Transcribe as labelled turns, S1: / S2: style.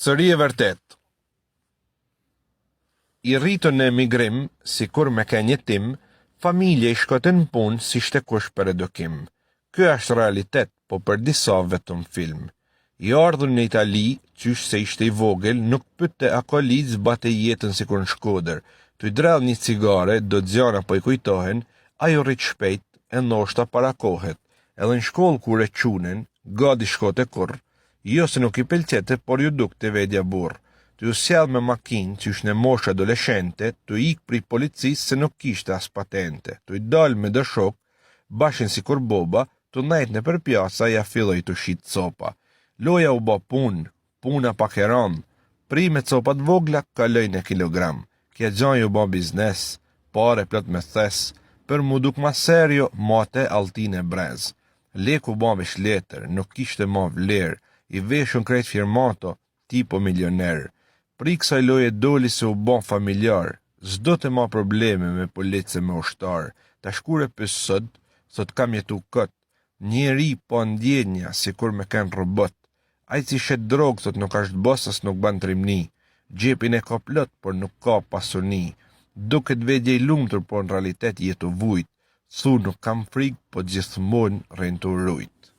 S1: Sëri e vërtet. I rritën në emigrim, si kur me ke një tim, familje i shkotën punë si shte kush për edukim. Ky është realitet, po për disa vetëm film. I ardhur në Itali, qysh se ishte i vogël, nuk pytte akolic bate jetën si kur në Shkodër. Të i drell një cigare, do dzjana po i kujtohen, ajo rrit shpejt e ndoshta para kohet. Edhe në shkollë kur e qunen, gadi shkote kur. Jo se nuk i pëlqete, por ju duk të vedja burr. Të ju sjell me makinë që është në moshë adoleshente, të ik pri policisë se nuk kishte as patente. Të i dal me dë shok, bashin si kur boba, të najt në për pjasa ja filloj të shit copa. Loja u ba puna pak e ran, pri me copat vogla kaloj në kilogram. Kja gjan ju ba biznes, pare plot me thes, për mu duk ma serio, mate altin e brez. Leku ba me shletër, nuk kishte ma vlerë, i veshën krejt firmato, tipo milioner. Pri kësaj loje doli se u bon familjar, zdo të ma probleme me policë me ushtar. Ta shkure për sot kam jetu kët, njeri po ndjenja si kur me ken robot. Ai që shet drogë sot nuk ashtë bosës nuk ban trimni, gjepin e ka plot, por nuk ka pasuni. Duket vedje i lumtur, por në realitet jetu vujt. Thu nuk kam frik, po gjithmonë rejnë të rujt.